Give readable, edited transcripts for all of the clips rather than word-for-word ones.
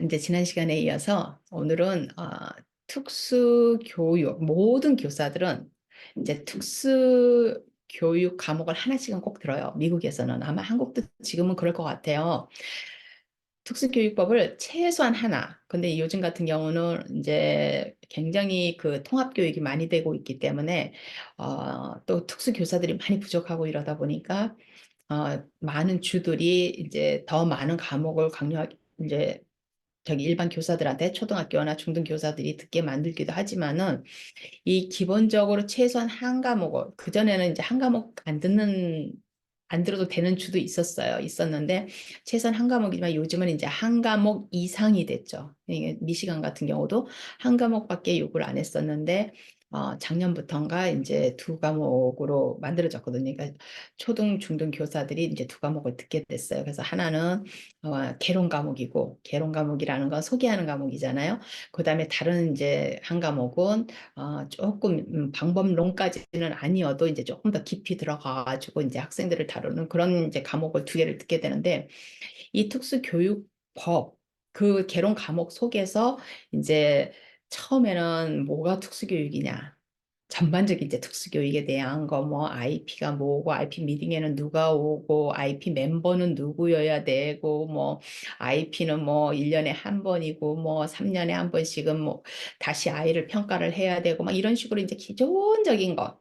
이제 지난 시간에 이어서 오늘은 특수교육, 모든 교사들은 이제 특수교육 과목을 하나씩은 꼭 들어요. 미국에서는. 아마 한국도 지금은 그럴 것 같아요. 특수교육법을 최소한 하나. 근데 요즘 같은 경우는 이제 굉장히 그 통합교육이 많이 되고 있기 때문에 또 특수교사들이 많이 부족하고 이러다 보니까 많은 주들이 이제 더 많은 과목을 강요하기, 이제 저기 일반 교사들한테 초등학교나 중등교사들이 듣게 만들기도 하지만은 이 기본적으로 최소한 한 과목을 그전에는 이제 한 과목 안 들어도 되는 주도 있었는데 최소한 한 과목이지만 요즘은 이제 한 과목 이상이 됐죠. 이게 미시간 같은 경우도 한 과목밖에 요구를 안 했었는데 작년부터인가 이제 두 과목으로 만들어졌거든요. 그러니까 초등, 중등 교사들이 이제 두 과목을 듣게 됐어요. 그래서 하나는 개론 과목이고, 개론 과목이라는 건 소개하는 과목이잖아요. 그다음에 다른 이제 한 과목은 조금 방법론까지는 아니어도 이제 조금 더 깊이 들어가가지고 이제 학생들을 다루는 그런 이제 과목을 두 개를 듣게 되는데 이 특수교육법 그 개론 과목 속에서 이제 처음에는 뭐가 특수교육이냐 전반적인 이제 특수교육에 대한 거, 뭐, IP가 뭐고, IP 미팅에는 누가 오고, IP 멤버는 누구여야 되고, 뭐, IP는 뭐, 1년에 한 번이고, 뭐, 3년에 한 번씩은 뭐, 다시 아이를 평가를 해야 되고, 막 이런 식으로 이제 기본적인 거.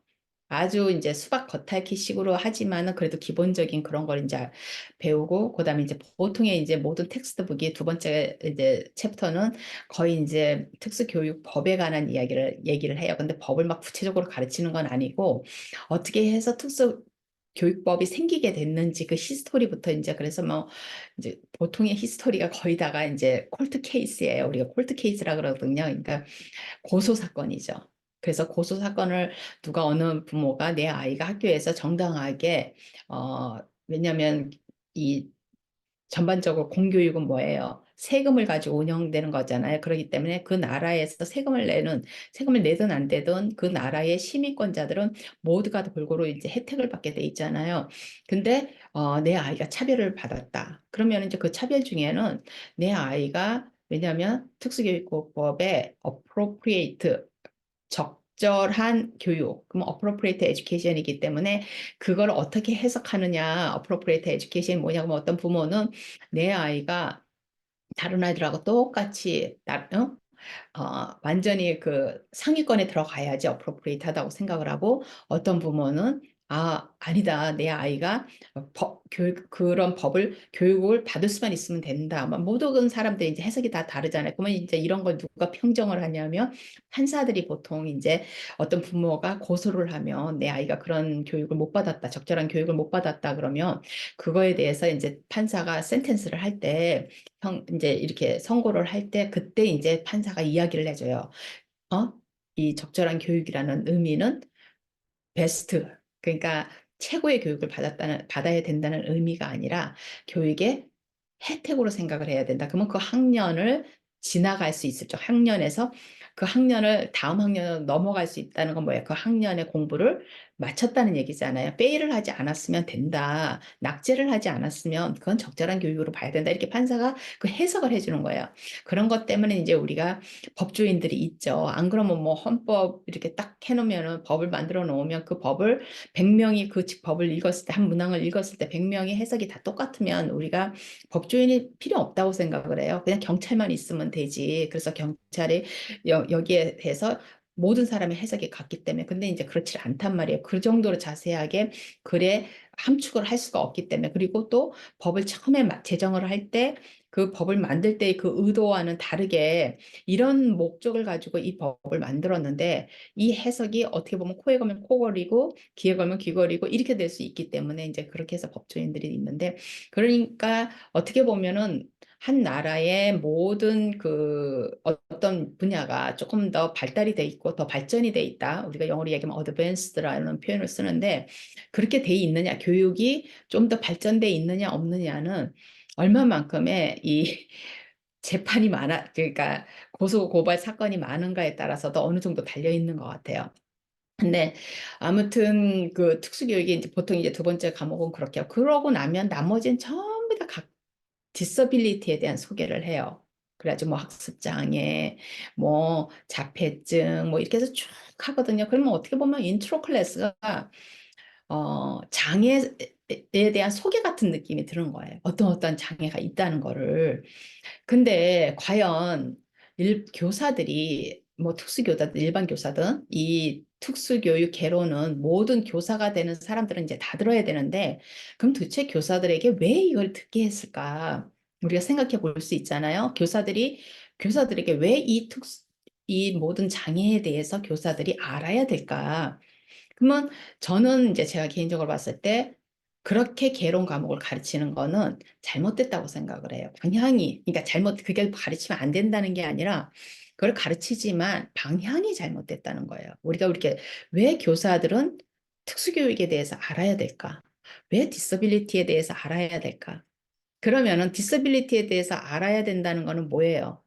아주 이제 수박 겉핥기 식으로 하지만은 그래도 기본적인 그런 걸 이제 배우고, 그 다음에 이제 보통의 이제 모든 텍스트북이 두 번째 이제 챕터는 거의 이제 특수교육법에 관한 얘기를 해요. 근데 법을 막 구체적으로 가르치는 건 아니고 어떻게 해서 특수교육법이 생기게 됐는지 그 히스토리부터 이제 그래서 뭐 이제 보통의 히스토리가 거의 다가 이제 콜트 케이스예요. 우리가 콜트 케이스라 그러거든요. 그러니까 고소 사건이죠. 그래서 고소 사건을 누가 어느 부모가 내 아이가 학교에서 정당하게 왜냐하면 이 전반적으로 공교육은 뭐예요? 세금을 가지고 운영되는 거잖아요. 그렇기 때문에 그 나라에서 세금을 내든 안 되든 그 나라의 시민권자들은 모두가 골고루 이제 혜택을 받게 돼 있잖아요. 근데 내 아이가 차별을 받았다. 그러면 이제 그 차별 중에는 내 아이가 왜냐하면 특수교육법에 appropriate 적절한 교육, 그럼 appropriate education이기 때문에 그걸 어떻게 해석하느냐, appropriate education이 뭐냐고 하면 어떤 부모는 내 아이가 다른 아이들하고 똑같이 완전히 그 상위권에 들어가야지 어프로프리트 하다고 생각을 하고 어떤 부모는 아니다. 내 아이가 그런 교육을 받을 수만 있으면 된다. 모든 사람들이 이제 해석이 다 다르잖아요. 그러면 이제 이런 걸 누가 평정을 하냐면 판사들이 보통 이제 어떤 부모가 고소를 하면 내 아이가 그런 교육을 못 받았다. 적절한 교육을 못 받았다. 그러면 그거에 대해서 이제 판사가 센텐스를 할 때 이제 이렇게 선고를 할 때 그때 이제 판사가 이야기를 해줘요. 어? 이 적절한 교육이라는 의미는 베스트, 그러니까 최고의 교육을 받아야 된다는 의미가 아니라 교육의 혜택으로 생각을 해야 된다. 그러면 그 학년을 지나갈 수 있을 죠. 학년에서 그 학년을 다음 학년으로 넘어갈 수 있다는 건 뭐예요? 그 학년의 공부를 마쳤다는 얘기잖아요. 페일을 하지 않았으면 된다. 낙제를 하지 않았으면 그건 적절한 교육으로 봐야 된다. 이렇게 판사가 그 해석을 해주는 거예요. 그런 것 때문에 이제 우리가 법조인들이 있죠. 안 그러면 뭐 헌법 이렇게 딱 해놓으면은 법을 만들어 놓으면 그 법을 100명이 그 법을 읽었을 때 한 문항을 읽었을 때 100명이 해석이 다 똑같으면 우리가 법조인이 필요 없다고 생각을 해요. 그냥 경찰만 있으면 되지. 그래서 경찰이 여기에 대해서 모든 사람의 해석이 같기 때문에 근데 이제 그렇지 않단 말이에요. 그 정도로 자세하게 글에 함축을 할 수가 없기 때문에 그리고 또 법을 처음에 제정을 할 때 그 법을 만들 때 그 의도와는 다르게 이런 목적을 가지고 이 법을 만들었는데 이 해석이 어떻게 보면 코에 걸면 코걸이고 귀에 걸면 귀걸이고 이렇게 될 수 있기 때문에 이제 그렇게 해서 법조인들이 있는데 그러니까 어떻게 보면은 한 나라의 모든 그 어떤 분야가 조금 더 발달이 돼 있고 더 발전이 돼 있다. 우리가 영어로 얘기하면 advanced라는 표현을 쓰는데 그렇게 돼 있느냐, 교육이 좀 더 발전돼 있느냐 없느냐는 얼마만큼의 이 재판이 그러니까 고소 고발 사건이 많은가에 따라서도 어느 정도 달려 있는 것 같아요. 근데 아무튼 그 특수교육이 이제 보통 이제 두 번째 과목은 그렇게 하고 그러고 나면 나머지는 전부 다 각 디서빌리티에 대한 소개를 해요. 그래가지고 뭐 학습장애, 뭐 자폐증, 뭐 이렇게 해서 쭉 하거든요. 그러면 어떻게 보면 인트로 클래스가 장애에 대한 소개 같은 느낌이 드는 거예요. 어떤 장애가 있다는 거를. 근데 과연 교사들이 뭐 특수교사든 일반 교사든 이 특수교육 개론은 모든 교사가 되는 사람들은 이제 다 들어야 되는데 그럼 도대체 교사들에게 왜 이걸 듣게 했을까? 우리가 생각해 볼 수 있잖아요. 교사들에게 왜 이 모든 장애에 대해서 교사들이 알아야 될까? 그러면 저는 이제 제가 개인적으로 봤을 때 그렇게 개론 과목을 가르치는 거는 잘못됐다고 생각을 해요. 그러니까 그게 가르치면 안 된다는 게 아니라 그걸 가르치지만 방향이 잘못됐다는 거예요. 우리가 이렇게 왜 교사들은 특수교육에 대해서 알아야 될까? 왜 디서빌리티에 대해서 알아야 될까? 그러면은 디서빌리티에 대해서 알아야 된다는 거는 뭐예요?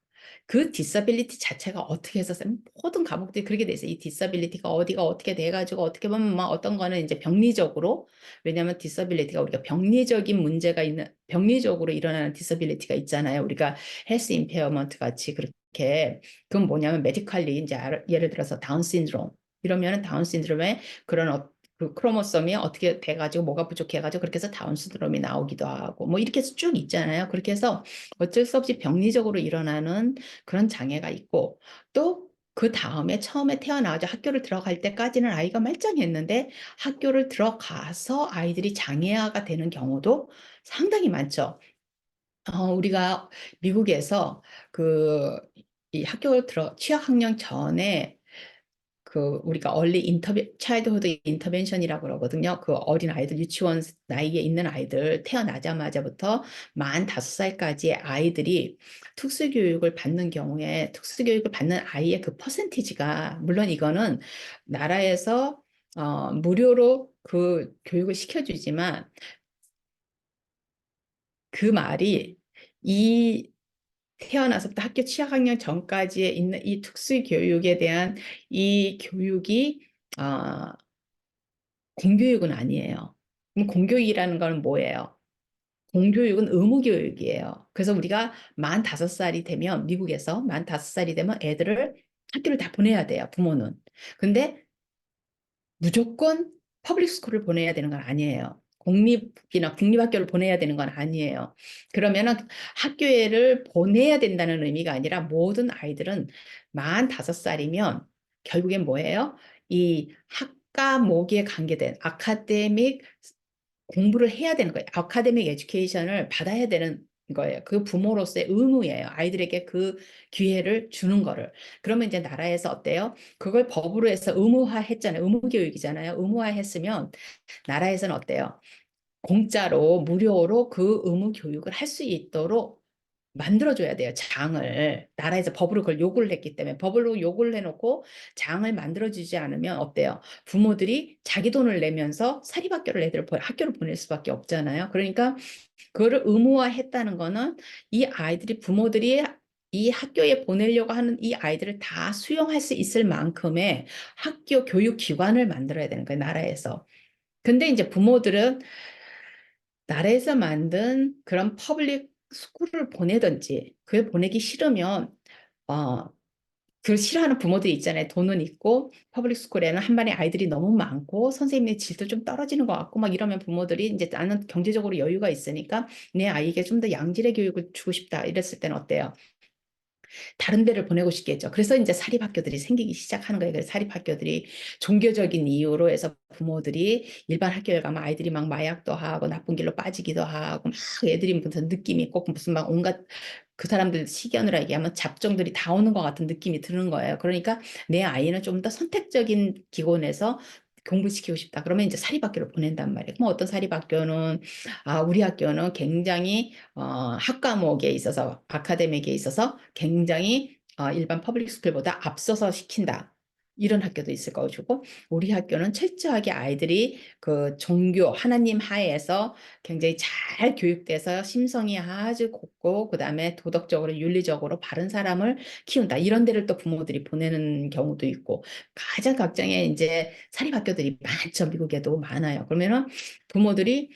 그 디서빌리티 자체가 어떻게 해서 모든 과목들이 그렇게 돼 있어요. 이 디서빌리티가 어디가 어떻게 돼가지고 어떻게 보면 막 어떤 거는 이제 병리적으로 왜냐하면 디서빌리티가 우리가 병리적인 문제가 있는 병리적으로 일어나는 디서빌리티가 있잖아요. 우리가 헬스 임페어먼트 같이 그렇게 그건 뭐냐면 메디컬리 이제 예를 들어서 다운 신드롬 이러면은 다운 신드롬에 그런 그 크로모솜이 어떻게 돼가지고 뭐가 부족해가지고 그렇게 해서 다운 신드롬이 나오기도 하고 뭐 이렇게 해서 쭉 있잖아요. 그렇게 해서 어쩔 수 없이 병리적으로 일어나는 그런 장애가 있고 또 그 다음에 처음에 태어나서 학교를 들어갈 때까지는 아이가 말짱했는데 학교를 들어가서 아이들이 장애아가 되는 경우도 상당히 많죠. 우리가 미국에서 그 이 학교를 취학 학년 전에 그 우리가 얼리 차일드후드 인터벤션이라고 그러거든요. 그 어린 아이들 유치원 나이에 있는 아이들 태어나자마자부터 만 5살까지의 아이들이 특수교육을 받는 경우에 특수교육을 받는 아이의 그 퍼센티지가 물론 이거는 나라에서 무료로 그 교육을 시켜주지만 그 말이 이 태어나서부터 학교 취학학년 전까지에 있는 이 특수교육에 대한 이 교육이 어, 공교육은 아니에요. 그럼 공교육이라는 건 뭐예요? 공교육은 의무교육이에요. 그래서 우리가 만 5살이 되면 미국에서 만 5살이 되면 애들을 학교를 다 보내야 돼요. 부모는. 근데 무조건 퍼블릭 스쿨을 보내야 되는 건 아니에요. 공립이나 국립학교를 보내야 되는 건 아니에요. 그러면은 학교를 보내야 된다는 의미가 아니라 모든 아이들은 만 5살이면 결국엔 뭐예요? 이 학과목에 관계된 아카데믹 공부를 해야 되는 거예요. 아카데믹 에듀케이션을 받아야 되는 거예요. 그 부모로서의 의무예요. 아이들에게 그 기회를 주는 거를. 그러면 이제 나라에서 어때요? 그걸 법으로 해서 의무화했잖아요. 의무교육이잖아요. 의무화했으면 나라에서는 어때요? 공짜로 무료로 그 의무 교육을 할 수 있도록 만들어줘야 돼요. 장을 나라에서 법으로 그걸 요구를 했기 때문에 법으로 요구를 해놓고 장을 만들어주지 않으면 어때요? 부모들이 자기 돈을 내면서 사립학교를 애들을 학교를 보낼 수밖에 없잖아요. 그러니까 그거를 의무화했다는 거는 이 아이들이 부모들이 이 학교에 보내려고 하는 이 아이들을 다 수용할 수 있을 만큼의 학교 교육 기관을 만들어야 되는 거예요. 나라에서. 근데 이제 부모들은 나라에서 만든 그런 퍼블릭 스쿨을 보내든지 그걸 보내기 싫으면 어, 그걸 싫어하는 부모들이 있잖아요. 돈은 있고 퍼블릭 스쿨에는 한 반에 아이들이 너무 많고 선생님의 질도 좀 떨어지는 것 같고 막 이러면 부모들이 이제 나는 경제적으로 여유가 있으니까 내 아이에게 좀 더 양질의 교육을 주고 싶다 이랬을 때는 어때요? 다른 데를 보내고 싶겠죠. 그래서 이제 사립학교들이 생기기 시작하는 거예요. 그래서 사립학교들이 종교적인 이유로 해서 부모들이 일반 학교에 가면 아이들이 막 마약도 하고 나쁜 길로 빠지기도 하고 막 애들이 무슨 느낌이 꼭 무슨 막 온갖 그 사람들 시견을 얘기하면 잡종들이 다 오는 것 같은 느낌이 드는 거예요. 그러니까 내 아이는 좀 더 선택적인 기관에서 공부시키고 싶다. 그러면 이제 사립학교를 보낸단 말이에요. 그럼 어떤 사립학교는 우리 학교는 굉장히 학과목에 있어서 아카데믹에 있어서 굉장히 일반 퍼블릭 스쿨보다 앞서서 시킨다. 이런 학교도 있을 것이고 우리 학교는 철저하게 아이들이 그 종교 하나님 하에서 굉장히 잘 교육돼서 심성이 아주 곱고 그다음에 도덕적으로 윤리적으로 바른 사람을 키운다. 이런 데를 또 부모들이 보내는 경우도 있고 가장 각장의 이제 사립학교들이 많죠. 미국에도 많아요. 그러면은 부모들이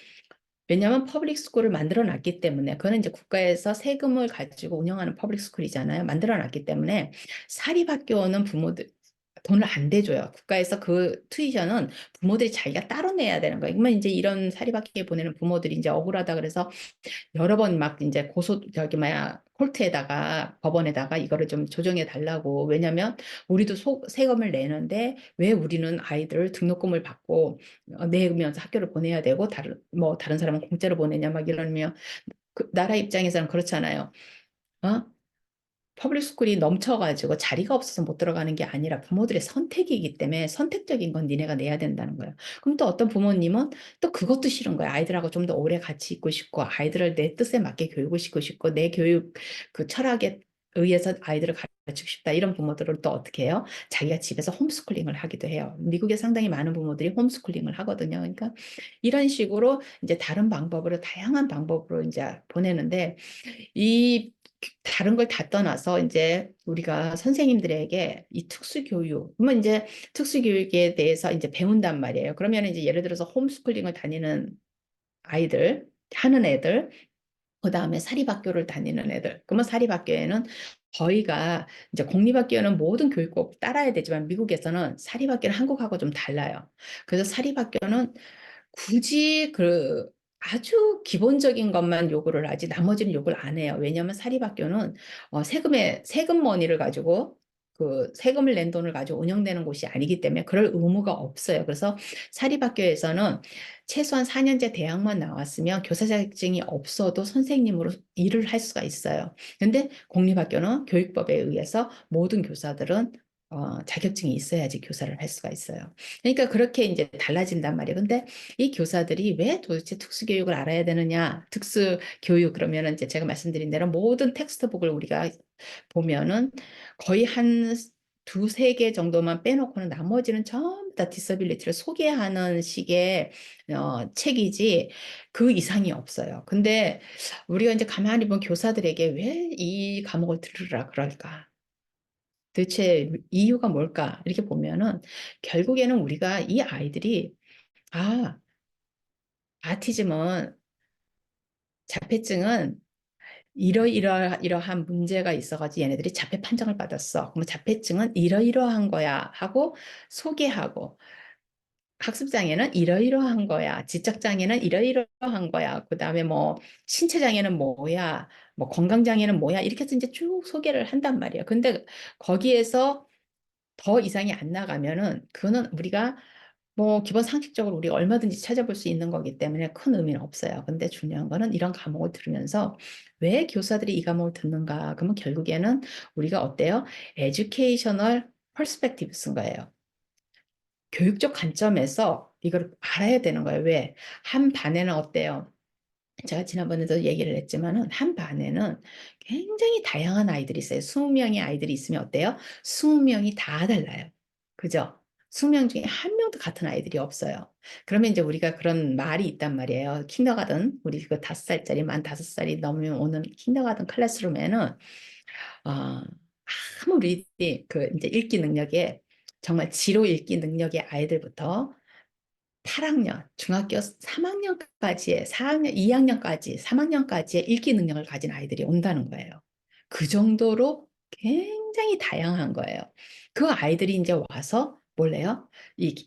왜냐하면 퍼블릭 스쿨을 만들어 놨기 때문에 그거는 이제 국가에서 세금을 가지고 운영하는 퍼블릭 스쿨이잖아요. 만들어 놨기 때문에 사립학교는 부모들 돈을 안 대줘요. 국가에서 그 투이션은 부모들이 자기가 따로 내야 되는 거예요. 그러면 이제 이런 사립학교에 보내는 부모들이 이제 억울하다 그래서 여러 번 막 이제 저기 뭐야 콜트에다가 법원에다가 이거를 좀 조정해 달라고. 왜냐면 우리도 세금을 내는데 왜 우리는 아이들 등록금을 받고 내면서 학교를 보내야 되고 다른 사람은 공짜로 보내냐 막 이러면 그 나라 입장에서는 그렇잖아요. 어? 퍼블릭 스쿨이 넘쳐가지고 자리가 없어서 못 들어가는 게 아니라 부모들의 선택이기 때문에 선택적인 건 니네가 내야 된다는 거예요. 그럼 또 어떤 부모님은 또 그것도 싫은 거예요. 아이들하고 좀 더 오래 같이 있고 싶고 아이들을 내 뜻에 맞게 교육을 시키고 싶고 내 교육 그 철학에 의해서 아이들을 가르치고 싶다. 이런 부모들은 또 어떻게 해요? 자기가 집에서 홈스쿨링을 하기도 해요. 미국에 상당히 많은 부모들이 홈스쿨링을 하거든요. 그러니까 이런 식으로 이제 다른 방법으로 다양한 방법으로 이제 보내는데 이 다른 걸 다 떠나서 이제 우리가 선생님들에게 이 특수교육, 그러면 이제 특수교육에 대해서 이제 배운단 말이에요. 그러면 이제 예를 들어서 홈스쿨링을 다니는 아이들, 하는 애들, 그 다음에 사립학교를 다니는 애들. 그러면 사립학교에는 저희가 이제 공립학교는 모든 교육법 따라야 되지만 미국에서는 사립학교는 한국하고 좀 달라요. 그래서 사립학교는 굳이 그 아주 기본적인 것만 요구를 하지 나머지는 요구를 안 해요. 왜냐하면 사립학교는 세금 머니를 가지고 그 세금을 낸 돈을 가지고 운영되는 곳이 아니기 때문에 그럴 의무가 없어요. 그래서 사립학교에서는 최소한 4년제 대학만 나왔으면 교사 자격증이 없어도 선생님으로 일을 할 수가 있어요. 근데 공립학교는 교육법에 의해서 모든 교사들은 자격증이 있어야지 교사를 할 수가 있어요. 그러니까 그렇게 이제 달라진단 말이에요. 근데 이 교사들이 왜 도대체 특수교육을 알아야 되느냐? 특수교육 그러면은 이제 제가 말씀드린 대로 모든 텍스트북을 우리가 보면은 거의 한 두세 개 정도만 빼놓고는 나머지는 전부 다 디서빌리티를 소개하는 식의 책이지 그 이상이 없어요. 근데 우리가 이제 가만히 보면 교사들에게 왜 이 과목을 들으라 그럴까? 도대체 이유가 뭘까? 이렇게 보면은 결국에는 우리가 이 아이들이 아, 아티즘은 자폐증은 이러이러한 문제가 있어가지고 얘네들이 자폐 판정을 받았어. 그럼 자폐증은 이러이러한 거야 하고 소개하고 학습장애는 이러이러한 거야. 지적장애는 이러이러한 거야. 그다음에 뭐 신체장애는 뭐야. 뭐 건강장애는 뭐야. 이렇게 해서 이제 쭉 소개를 한단 말이야. 근데 거기에서 더 이상이 안 나가면은 그거는 우리가 뭐 기본 상식적으로 우리가 얼마든지 찾아볼 수 있는 거기 때문에 큰 의미는 없어요. 근데 중요한 거는 이런 과목을 들으면서 왜 교사들이 이 과목을 듣는가? 그러면 결국에는 우리가 어때요? 에듀케이셔널 퍼스펙티브 쓴 거예요. 교육적 관점에서 이걸 알아야 되는 거예요. 왜? 한 반에는 어때요? 제가 지난번에도 얘기를 했지만은 한 반에는 굉장히 다양한 아이들이 있어요. 20명의 아이들이 있으면 어때요? 20명이 다 달라요. 그죠? 20명 중에 한 명도 같은 아이들이 없어요. 그러면 이제 우리가 그런 말이 있단 말이에요. kindergarten, 우리 그 5살짜리, 만 5살이 넘으면 오는 kindergarten 클래스룸에는 어, 아무리 그 이제 읽기 능력에 정말 지로 읽기 능력의 아이들부터 8학년, 중학교 3학년까지의 4학년, 2학년까지, 3학년까지의 읽기 능력을 가진 아이들이 온다는 거예요. 그 정도로 굉장히 다양한 거예요. 그 아이들이 이제 와서 몰래요? 이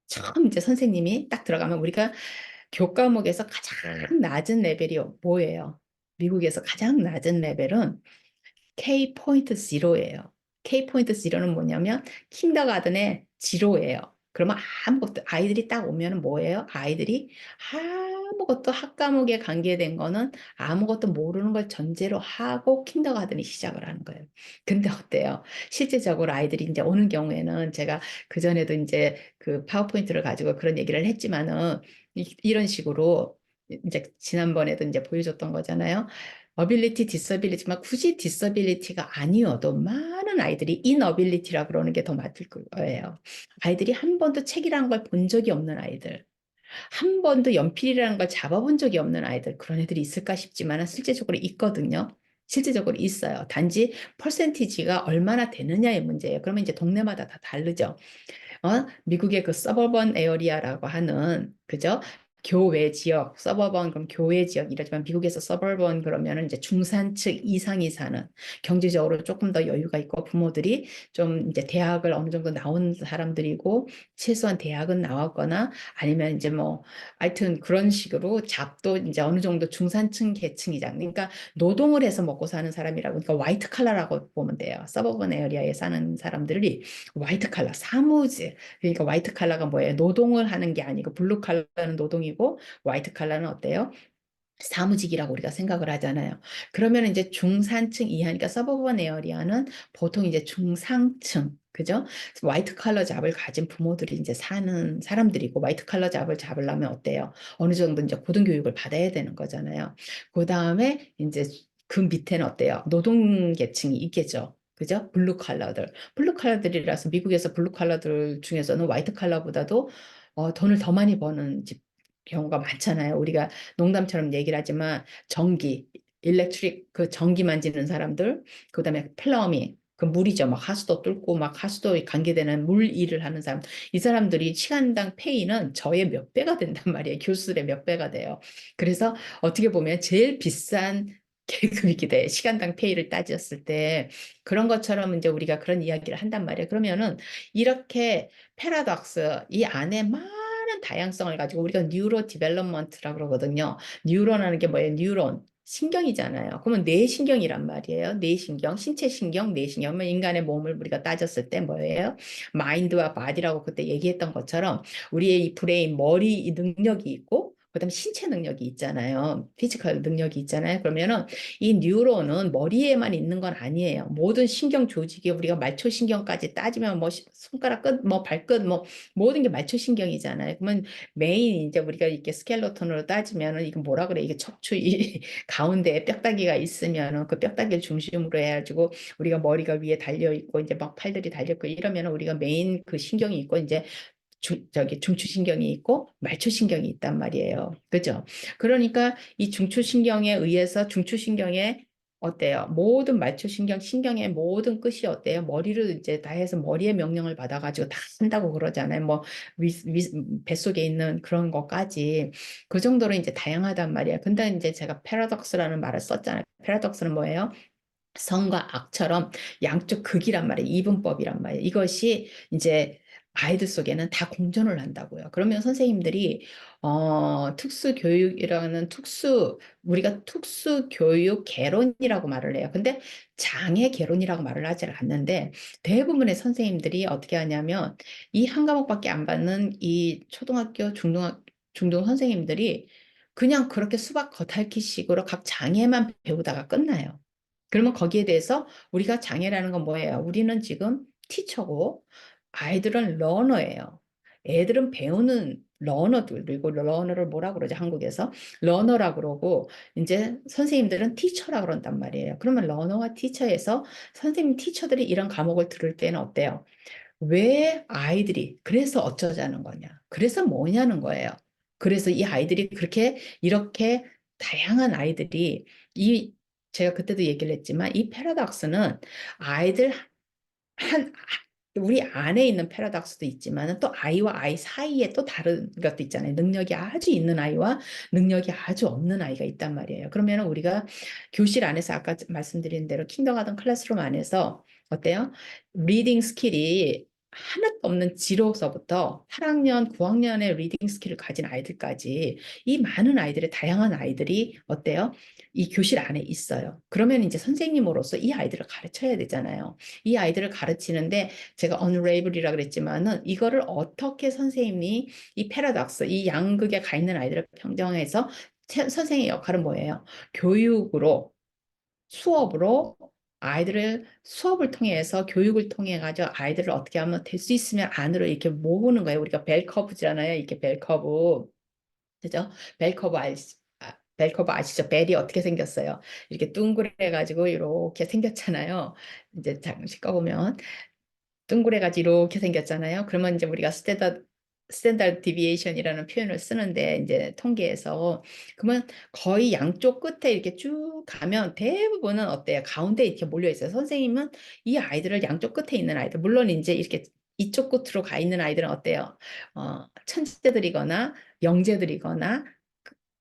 처음 이제 선생님이 딱 들어가면 우리가 교과목에서 가장 낮은 레벨이 뭐예요? 미국에서 가장 낮은 레벨은 K 포인트 제로예요. K 포인트 제로는 뭐냐면 킨더가든의 지로예요. 그러면 아무것도 아이들이 딱 오면은 뭐예요? 아이들이 아무것도 학과목에 관계된 거는 아무것도 모르는 걸 전제로 하고 킨더가든이 시작을 하는 거예요. 근데 어때요? 실제적으로 아이들이 이제 오는 경우에는 제가 그전에도 이제 그 파워포인트를 가지고 그런 얘기를 했지만은 이런 식으로 이제 지난번에도 이제 보여줬던 거잖아요. 어빌리티, 디서빌리티만 굳이 디서빌리티가 아니어도 많은 아이들이 인어빌리티라 그러는 게 더 맞을 거예요. 아이들이 한 번도 책이라는 걸 본 적이 없는 아이들, 한 번도 연필이라는 걸 잡아본 적이 없는 아이들, 그런 애들이 있을까 싶지만 실제적으로 있거든요. 실제적으로 있어요. 단지 퍼센티지가 얼마나 되느냐의 문제예요. 그러면 이제 동네마다 다 다르죠. 미국의 그 서버번 에어리아라고 하는, 그죠? 교외 지역, 서버번 그럼 교외 지역 이러지만 미국에서 서버번 그러면은 이제 중산층 이상이 사는 경제적으로 조금 더 여유가 있고 부모들이 좀 이제 대학을 어느 정도 나온 사람들이고 최소한 대학은 나왔거나 아니면 이제 뭐 하여튼 그런 식으로 잡도 이제 어느 정도 중산층 계층이잖아요. 그러니까 노동을 해서 먹고 사는 사람이라고 그러니까 화이트 칼라라고 보면 돼요. 서버번 에리아에 사는 사람들이 화이트 칼라 사무직 그러니까 화이트 칼라가 뭐예요? 노동을 하는 게 아니고 블루 칼라는 노동이고 화이트 칼라는 어때요? 사무직이라고 우리가 생각을 하잖아요. 그러면 이제 중산층 이하니까 서버번 에어리아는 보통 이제 중상층, 그죠? 화이트 칼러 잡을 가진 부모들이 이제 사는 사람들이고 화이트 칼러 잡을 잡으려면 어때요? 어느 정도 이제 고등교육을 받아야 되는 거잖아요. 그 다음에 이제 그 밑에는 어때요? 노동 계층이 있겠죠. 그죠? 블루 칼라들. 블루 칼라들이라서 미국에서 블루 칼라들 중에서는 화이트 칼라보다도 돈을 더 많이 버는 집 경우가 많잖아요. 우리가 농담처럼 얘기를 하지만 전기, 일렉트릭 그 전기 만지는 사람들, 그다음에 플러밍, 그 물이죠. 막 하수도 뚫고 막 하수도에 관계되는 물 일을 하는 사람, 이 사람들이 시간당 페이는 저의 몇 배가 된단 말이에요. 교수들의 몇 배가 돼요. 그래서 어떻게 보면 제일 비싼 계급이기도 돼. 시간당 페이를 따졌을 때 그런 것처럼 이제 우리가 그런 이야기를 한단 말이에요. 그러면은 이렇게 패러독스 이 안에 많은 다양성을 가지고 우리가 뉴로 디벨롭먼트라고 그러거든요. 뉴런이라는 게 뭐예요? 뉴런. 신경이잖아요. 그러면 뇌신경이란 말이에요. 뇌신경, 신체신경, 뇌신경. 인간의 몸을 우리가 따졌을 때 뭐예요? 마인드와 바디라고 그때 얘기했던 것처럼 우리의 이 브레인, 머리 이 능력이 있고 그다음에 신체 능력이 있잖아요. 피지컬 능력이 있잖아요. 그러면은 이 뉴런은 머리에만 있는 건 아니에요. 모든 신경 조직이 우리가 말초신경까지 따지면 뭐 손가락 끝, 뭐 발끝, 뭐 모든 게 말초신경이잖아요. 그러면 메인 이제 우리가 이렇게 스켈레톤으로 따지면은 이거 뭐라 그래? 이게 척추 이 가운데에 뼈다귀가 있으면은 그 뼈다귀를 중심으로 해가지고 우리가 머리가 위에 달려 있고 이제 막 팔들이 달려 있고 이러면은 우리가 메인 그 신경이 있고 이제 저기 중추신경이 있고 말초신경이 있단 말이에요. 그죠? 그러니까 이 중추신경에 의해서 중추신경에 어때요? 모든 말초신경, 신경의 모든 끝이 어때요? 머리를 이제 다 해서 머리의 명령을 받아가지고 다 한다고 그러잖아요. 뭐 뱃속에 있는 그런 것까지 그 정도로 이제 다양하단 말이에요. 근데 이제 제가 패러독스라는 말을 썼잖아요. 패러독스는 뭐예요? 성과 악처럼 양쪽 극이란 말이에요. 이분법이란 말이에요. 이것이 이제 아이들 속에는 다 공존을 한다고요. 그러면 선생님들이 특수교육이라는 우리가 특수교육 개론이라고 말을 해요. 근데 장애 개론이라고 말을 하지 않는데 대부분의 선생님들이 어떻게 하냐면 이 한 과목밖에 안 받는 이 초등학교, 중등 선생님들이 그냥 그렇게 수박 겉핥기식으로 각 장애만 배우다가 끝나요. 그러면 거기에 대해서 우리가 장애라는 건 뭐예요? 우리는 지금 티처고 아이들은 러너예요. 애들은 배우는 러너들이고 러너를 뭐라 그러죠? 한국에서 러너라 그러고 이제 선생님들은 티처라 그런단 말이에요. 그러면 러너와 티처에서 선생님 티처들이 이런 과목을 들을 때는 어때요? 왜 아이들이 그래서 어쩌자는 거냐? 그래서 뭐냐는 거예요. 그래서 이 아이들이 그렇게 이렇게 다양한 아이들이 이 제가 그때도 얘기를 했지만 이 패러독스는 아이들 한 우리 안에 있는 패러독스도 있지만 또 아이와 아이 사이에 또 다른 것도 있잖아요. 능력이 아주 있는 아이와 능력이 아주 없는 아이가 있단 말이에요. 그러면 우리가 교실 안에서 아까 말씀드린 대로 킨더가든 클래스룸 안에서 어때요? 리딩 스킬이 하나도 없는 지로서부터 8학년, 9학년의 리딩 스킬을 가진 아이들까지 이 많은 아이들의 다양한 아이들이 어때요? 이 교실 안에 있어요. 그러면 이제 선생님으로서 이 아이들을 가르쳐야 되잖아요. 이 아이들을 가르치는데 제가 언레이블이라 그랬지만은 이거를 어떻게 선생님이 이 패러독스, 이 양극에 가 있는 아이들을 평정해서 선생의 역할은 뭐예요? 교육으로, 수업으로 아이들을 수업을 통해서 교육을 통해 가지고 아이들을 어떻게 하면 될 수 있으면 안으로 이렇게 모으는 거예요. 우리가 벨 커브잖아요. 이렇게 벨 커브. 그죠? 벨 커브 아시죠? 벨이 어떻게 생겼어요? 이렇게 둥그래 가지고 이렇게 생겼잖아요. 이제 잠시 꺼보면 둥그레가지 이렇게 생겼잖아요. 그러면 이제 우리가 스탠다드 디비에이션이라는 표현을 쓰는데 이제 통계에서 그러면 거의 양쪽 끝에 이렇게 쭉 가면 대부분은 어때요? 가운데 이렇게 몰려 있어요. 선생님은 이 아이들을 양쪽 끝에 있는 아이들 물론 이제 이렇게 이쪽 끝으로 가 있는 아이들은 어때요? 천재들이거나 영재들이거나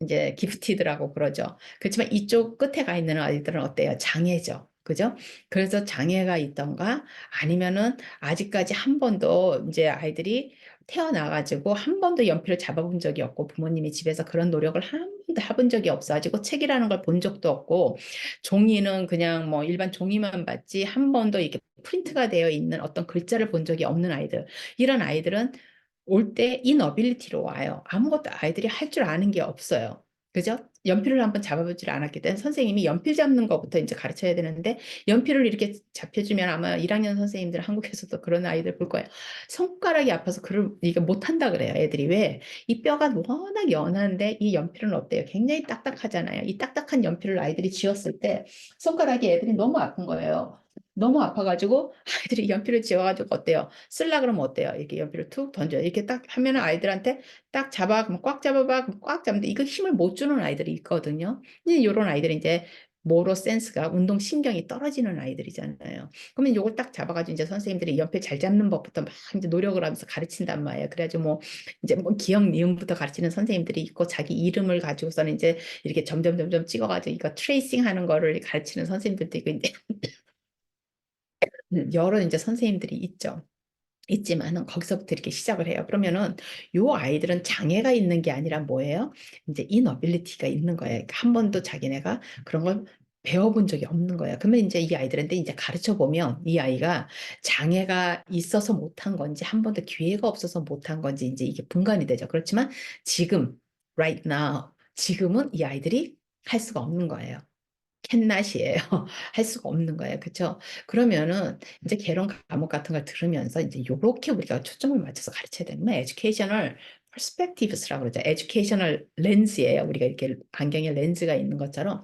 이제 기프티드라고 그러죠. 그렇지만 이쪽 끝에 가 있는 아이들은 어때요? 장애죠. 그죠? 그래서 장애가 있던가 아니면은 아직까지 한 번도 이제 아이들이 태어나가지고 한 번도 연필을 잡아본 적이 없고 부모님이 집에서 그런 노력을 한 번도 해본 적이 없어가지고 책이라는 걸 본 적도 없고 종이는 그냥 뭐 일반 종이만 봤지 한 번도 이렇게 프린트가 되어 있는 어떤 글자를 본 적이 없는 아이들. 이런 아이들은 올 때 인어빌리티로 와요. 아무것도 아이들이 할 줄 아는 게 없어요. 그죠? 연필을 한번 잡아보질 않았기 때문에 선생님이 연필 잡는 것부터 이제 가르쳐야 되는데 연필을 이렇게 잡혀주면 아마 1학년 선생님들 한국에서도 그런 아이들 볼 거예요. 손가락이 아파서 글을 이게 못한다 그래요. 애들이 왜? 이 뼈가 워낙 연한데 이 연필은 어때요? 굉장히 딱딱하잖아요. 이 딱딱한 연필을 아이들이 쥐었을 때 손가락이 애들이 너무 아픈 거예요. 너무 아파가지고 아이들이 연필을 쥐어가지고 어때요? 쓸라 그러면 어때요? 이렇게 연필을 툭 던져요. 이렇게 딱 하면은 아이들한테 딱 잡아, 그럼 꽉 잡아봐, 그럼 꽉 잡는데 이거 힘을 못 주는 아이들이 있거든요. 이제 이런 아이들이 이제 모로 센스가 운동 신경이 떨어지는 아이들이잖아요. 그러면 이걸 딱 잡아가지고 이제 선생님들이 연필 잘 잡는 법부터 막 이제 노력을 하면서 가르친단 말이에요. 그래가지고 뭐 이제 뭐 기억 니은부터 가르치는 선생님들이 있고 자기 이름을 가지고서는 이제 이렇게 점점 찍어가지고 이거 트레이싱 하는 거를 가르치는 선생님들도 있고 이제 여러 이제 선생님들이 있죠. 있지만은 거기서부터 이렇게 시작을 해요. 그러면은 요 아이들은 장애가 있는 게 아니라 뭐예요? 이제 인어빌리티가 있는 거예요. 그러니까 한 번도 자기네가 그런 걸 배워본 적이 없는 거예요. 그러면 이제 이 아이들한테 이제 가르쳐 보면 이 아이가 장애가 있어서 못한 건지 한 번도 기회가 없어서 못한 건지 이제 이게 분간이 되죠. 그렇지만 지금 right now 지금은 이 아이들이 할 수가 없는 거예요. 캔낫이에요. 할 수가 없는 거예요. 그렇죠? 그러면은 이제 개론 과목 같은 걸 들으면서 이제 요렇게 우리가 초점을 맞춰서 가르쳐야 되는 거예요. 에듀케이셔널 퍼스펙티브스라고 그러죠. 에듀케이셔널 렌즈예요. 우리가 이렇게 안경에 렌즈가 있는 것처럼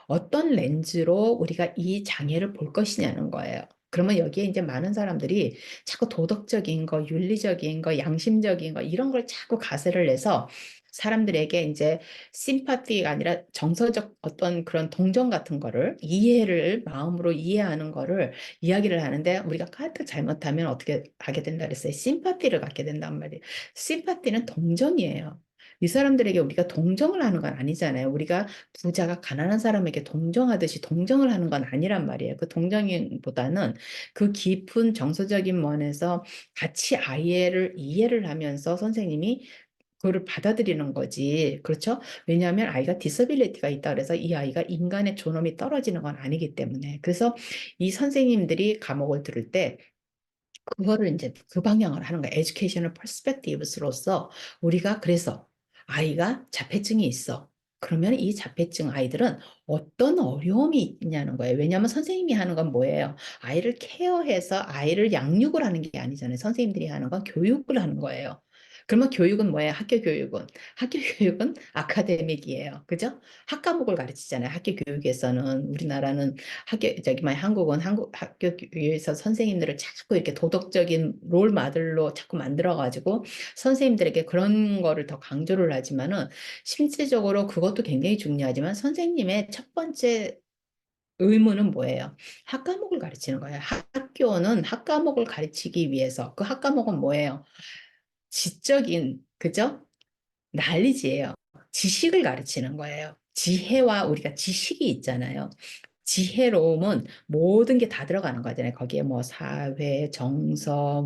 어떤 렌즈로 우리가 이 장애를 볼 것이냐는 거예요. 그러면 여기에 이제 많은 사람들이 자꾸 도덕적인 거, 윤리적인 거, 양심적인 거 이런 걸 자꾸 가세를 내서 사람들에게 이제 심파티가 아니라 정서적 어떤 그런 동정 같은 거를 이해를 마음으로 이해하는 거를 이야기를 하는데 우리가 까딱 잘못하면 어떻게 하게 된다 그랬어요? 심파티를 갖게 된단 말이에요. 심파티는 동정이에요. 이 사람들에게 우리가 동정을 하는 건 아니잖아요. 우리가 부자가 가난한 사람에게 동정하듯이 동정을 하는 건 아니란 말이에요. 그 동정보다는 그 깊은 정서적인 면에서 같이 아이를 이해를 하면서 선생님이 그거를 받아들이는 거지. 그렇죠? 왜냐하면 아이가 디서빌리티가 있다 그래서 이 아이가 인간의 존엄이 떨어지는 건 아니기 때문에. 그래서 이 선생님들이 과목을 들을 때 그거를 이제 그 방향을 하는 거야. 에듀케이셔널 퍼스펙티브스로서 우리가 그래서 아이가 자폐증이 있어. 그러면 이 자폐증 아이들은 어떤 어려움이 있냐는 거예요. 왜냐하면 선생님이 하는 건 뭐예요? 아이를 케어해서 아이를 양육을 하는 게 아니잖아요. 선생님들이 하는 건 교육을 하는 거예요. 그러면 교육은 뭐예요? 학교 교육은. 학교 교육은 아카데믹이에요. 그죠? 학과목을 가르치잖아요. 학교 교육에서는 우리나라는 한국은 학교 교육에서 선생님들을 자꾸 이렇게 도덕적인 롤 모델로 자꾸 만들어가지고 선생님들에게 그런 거를 더 강조를 하지만은 실질적으로 그것도 굉장히 중요하지만 선생님의 첫 번째 의무는 뭐예요? 학과목을 가르치는 거예요. 학교는 학과목을 가르치기 위해서 그 학과목은 뭐예요? 지적인, 그죠? 난리지예요. 지식을 가르치는 거예요. 지혜와 우리가 지식이 있잖아요. 지혜로움은 모든 게 다 들어가는 거잖아요. 거기에 뭐 사회, 정서,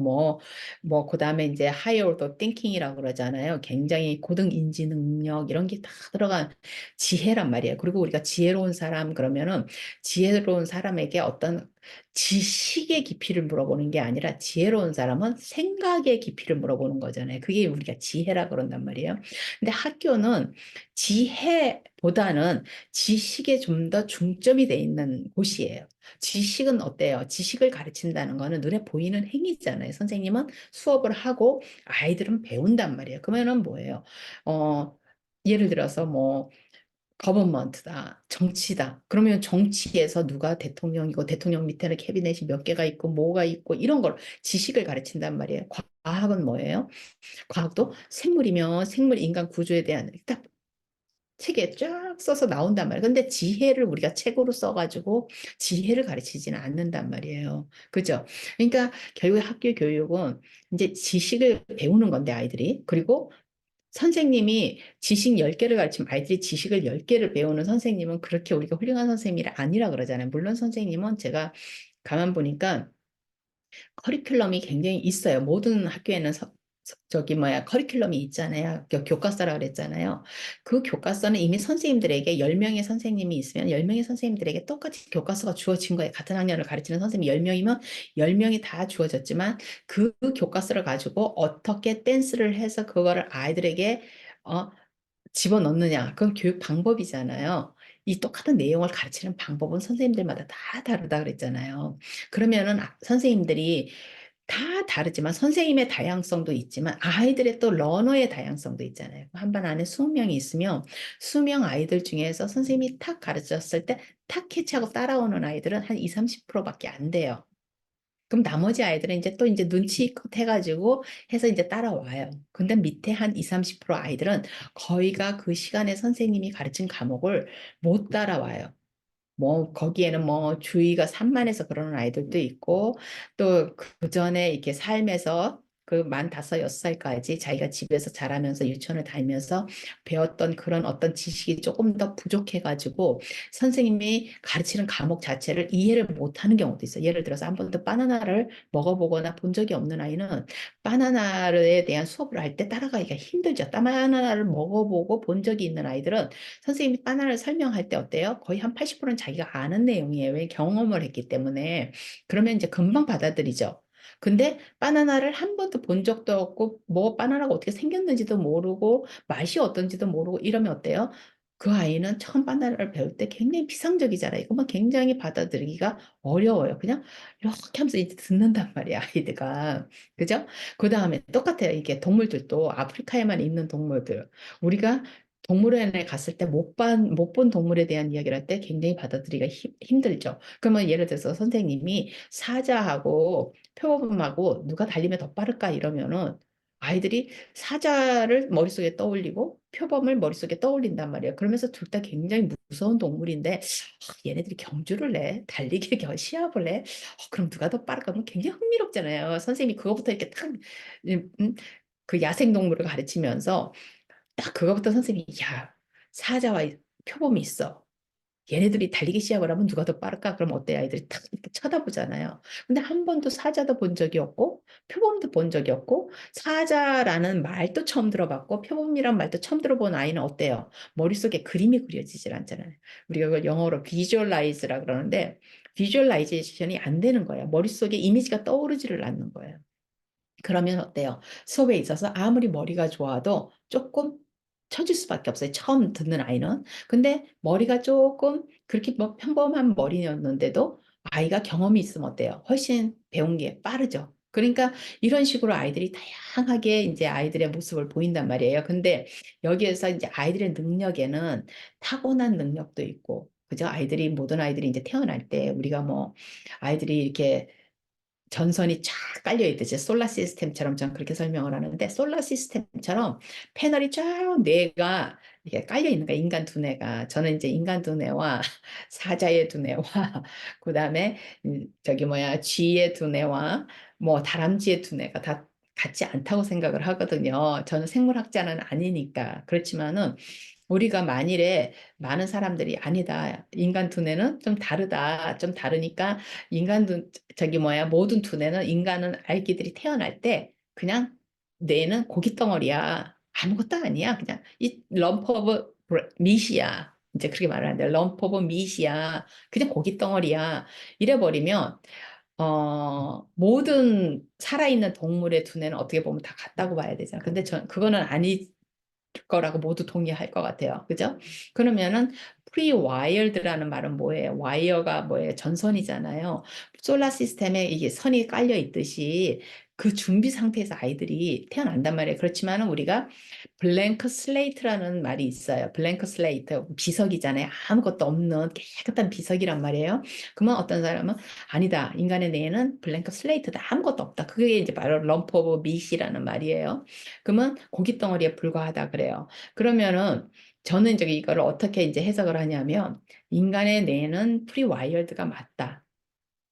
그 다음에 이제 higher order thinking이라고 그러잖아요. 굉장히 고등 인지 능력, 이런 게 다 들어간 지혜란 말이에요. 그리고 우리가 지혜로운 사람 그러면은 지혜로운 사람에게 어떤 지식의 깊이를 물어보는 게 아니라 지혜로운 사람은 생각의 깊이를 물어보는 거잖아요. 그게 우리가 지혜라 그런단 말이에요. 근데 학교는 지혜보다는 지식에 좀 더 중점이 돼 있는 곳이에요. 지식은 어때요? 지식을 가르친다는 거는 눈에 보이는 행위잖아요. 선생님은 수업을 하고 아이들은 배운단 말이에요. 그러면은 뭐예요? 어, 예를 들어서 뭐 거버먼트다, 정치다. 그러면 정치에서 누가 대통령이고 대통령 밑에는 캐비넷이 몇 개가 있고 뭐가 있고 이런 걸 지식을 가르친단 말이에요. 과학은 뭐예요? 과학도 생물이면 생물 인간 구조에 대한 딱 책에 쫙 써서 나온단 말이에요. 근데 지혜를 우리가 책으로 써가지고 지혜를 가르치지는 않는단 말이에요. 그죠? 그러니까 결국에 학교 교육은 이제 지식을 배우는 건데 아이들이. 그리고 선생님이 지식 10개를 가르치면 아이들이 지식을 10개를 배우는 선생님은 그렇게 우리가 훌륭한 선생님이 아니라 그러잖아요. 물론 선생님은 제가 가만 보니까 커리큘럼이 굉장히 있어요. 모든 학교에는 저기 뭐야 커리큘럼이 있잖아요. 교과서라 그랬잖아요. 그 교과서는 이미 선생님들에게 10명의 선생님이 있으면 10명의 선생님들에게 똑같이 교과서가 주어진 거예요. 같은 학년을 가르치는 선생님이 10명이면 10명이 다 주어졌지만 그 교과서를 가지고 어떻게 댄스를 해서 그거를 아이들에게 어, 집어넣느냐. 그건 교육 방법이잖아요. 이 똑같은 내용을 가르치는 방법은 선생님들마다 다 다르다 그랬잖아요. 그러면은 선생님들이 다 다르지만 선생님의 다양성도 있지만 아이들의 또 러너의 다양성도 있잖아요. 한 반 안에 20명이 있으면 20명 아이들 중에서 선생님이 탁 가르쳤을 때 탁 캐치하고 따라오는 아이들은 한 20, 30%밖에 안 돼요. 그럼 나머지 아이들은 이제 또 이제 눈치껏 해가지고 해서 이제 따라와요. 근데 밑에 한 20, 30% 아이들은 거의가 그 시간에 선생님이 가르친 과목을 못 따라와요. 뭐 거기에는 뭐 주의가 산만해서 그러는 아이들도 있고 또 그 전에 이렇게 삶에서 그 만 다섯 여섯 살까지 자기가 집에서 자라면서 유치원을 다니면서 배웠던 그런 어떤 지식이 조금 더 부족해가지고 선생님이 가르치는 과목 자체를 이해를 못하는 경우도 있어요. 예를 들어서 한 번도 바나나를 먹어보거나 본 적이 없는 아이는 바나나에 대한 수업을 할 때 따라가기가 힘들죠. 바나나를 먹어보고 본 적이 있는 아이들은 선생님이 바나나를 설명할 때 어때요? 거의 한 80%는 자기가 아는 내용이에요. 왜 경험을 했기 때문에. 그러면 이제 금방 받아들이죠. 근데 바나나를 한 번도 본 적도 없고 뭐 바나나가 어떻게 생겼는지도 모르고 맛이 어떤지도 모르고 이러면 어때요? 그 아이는 처음 바나나를 배울 때 굉장히 피상적이잖아요. 이것만 굉장히 받아들이기가 어려워요. 그냥 이렇게 하면서 이제 듣는단 말이야, 아이들가. 그죠? 그 다음에 똑같아요. 이게 동물들도 아프리카에만 있는 동물들. 우리가 동물원에 갔을 때 못 본 동물에 대한 이야기를 할 때 굉장히 받아들이기가 힘들죠. 그러면 예를 들어서 선생님이 사자하고 표범하고 누가 달리면 더 빠를까 이러면은 아이들이 사자를 머릿속에 떠올리고 표범을 머릿속에 떠올린단 말이에요. 그러면서 둘 다 굉장히 무서운 동물인데 얘네들이 경주를 내? 달리기 시합을 해? 그럼 누가 더 빠를까? 그럼 굉장히 흥미롭잖아요. 선생님이 그거부터 이렇게 탁 그 야생동물을 가르치면서 딱 그거부터 선생님이 야 사자와 표범이 있어. 얘네들이 달리기 시합을 하면 누가 더 빠를까? 그럼 어때? 아이들이 탁 이렇게 쳐다보잖아요. 근데 한 번도 사자도 본 적이 없고 표범도 본 적이 없고 사자라는 말도 처음 들어봤고 표범이란 말도 처음 들어본 아이는 어때요? 머릿속에 그림이 그려지질 않잖아요. 우리가 그걸 영어로 비주얼라이즈라 그러는데 비주얼라이제이션이 안 되는 거예요. 머릿속에 이미지가 떠오르지를 않는 거예요. 그러면 어때요? 수업에 있어서 아무리 머리가 좋아도 조금 처질 수밖에 없어요. 처음 듣는 아이는. 근데 머리가 조금 그렇게 뭐 평범한 머리였는데도 아이가 경험이 있으면 어때요? 훨씬 배운 게 빠르죠. 그러니까 이런 식으로 아이들이 다양하게 이제 아이들의 모습을 보인단 말이에요. 근데 여기에서 이제 아이들의 능력에는 타고난 능력도 있고, 그죠? 아이들이, 모든 아이들이 이제 태어날 때 우리가 뭐 아이들이 이렇게 전선이 쫙 깔려 있듯이 솔라 시스템처럼 저는 그렇게 설명을 하는데 솔라 시스템처럼 패널이 쫙 뇌가 이게 깔려 있는 거야. 인간 두뇌가. 저는 이제 인간 두뇌와 사자의 두뇌와 그다음에 저기 뭐야 쥐의 두뇌와 뭐 다람쥐의 두뇌가 다 같지 않다고 생각을 하거든요. 저는 생물학자는 아니니까. 그렇지만은 우리가 만일에 많은 사람들이 아니다. 인간 두뇌는 좀 다르다. 좀 다르니까 저기 뭐야 모든 두뇌는 인간은 아기들이 태어날 때 그냥 뇌는 고기 덩어리야. 아무것도 아니야. 그냥 이 럼프 오브 미시야. 이제 그렇게 말을 하는데 럼프 오브 미시야. 그냥 고기 덩어리야. 이래버리면 모든 살아있는 동물의 두뇌는 어떻게 보면 다 같다고 봐야 되잖아. 근데 그거는 아니 거라고 모두 동의할 것 같아요. 그죠? 그러면은 pre-wired라는 말은 뭐예요? 와이어가 뭐예요? 전선이잖아요. 솔라 시스템에 이게 선이 깔려 있듯이 그 준비 상태에서 아이들이 태어난단 말이에요. 그렇지만은 우리가 블랭크 슬레이트라는 말이 있어요. 블랭크 슬레이트 비석이잖아요. 아무것도 없는 깨끗한 비석이란 말이에요. 그러면 어떤 사람은 아니다. 인간의 뇌에는 블랭크 슬레이트다. 아무것도 없다. 그게 이제 바로 럼프 오브 미시라는 말이에요. 그러면 고깃덩어리에 불과하다 그래요. 그러면은 저는 이제 이거를 어떻게 이제 해석을 하냐면, 인간의 뇌는 프리와이어드가 맞다.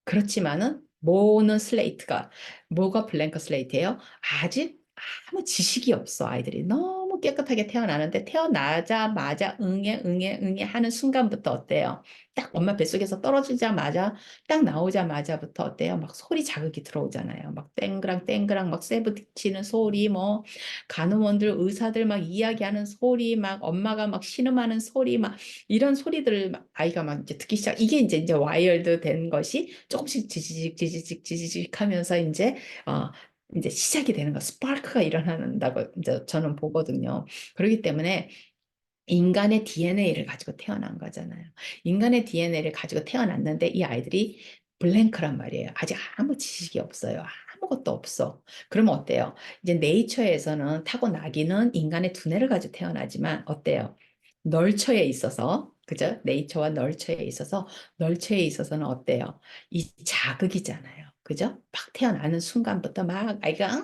그렇지만은 뭐는 슬레이트가 뭐가 블랭크 슬레이트예요? 아직 아무 지식이 없어. 아이들이 너무 깨끗하게 태어나는데 태어나자마자 응애 하는 순간부터 어때요? 딱 엄마 뱃속에서 떨어지자마자 딱 나오자마자부터 어때요? 막 소리 자극이 들어오잖아요. 막 땡그랑 막 쇠부딪히는 소리, 뭐 간호원들 의사들 막 이야기하는 소리, 막 엄마가 막 신음하는 소리, 막 이런 소리들을 아이가 막 이제 듣기 시작. 이게 이제 와이어드 된 것이 조금씩 지지직 하면서 어 이제 시작이 되는 거, 스파크가 일어난다고 이제 저는 보거든요. 그렇기 때문에 인간의 DNA를 가지고 태어난 거잖아요. 인간의 DNA를 가지고 태어났는데 이 아이들이 블랭크란 말이에요. 아직 아무 지식이 없어요. 아무것도 없어. 그러면 어때요? 이제 네이처에서는 타고나기는 인간의 두뇌를 가지고 태어나지만 어때요? 널처에 있어서, 그죠? 네이처와 널처에 있어서는 어때요? 이 자극이잖아요. 그죠? 막 태어나는 순간부터 막 아이가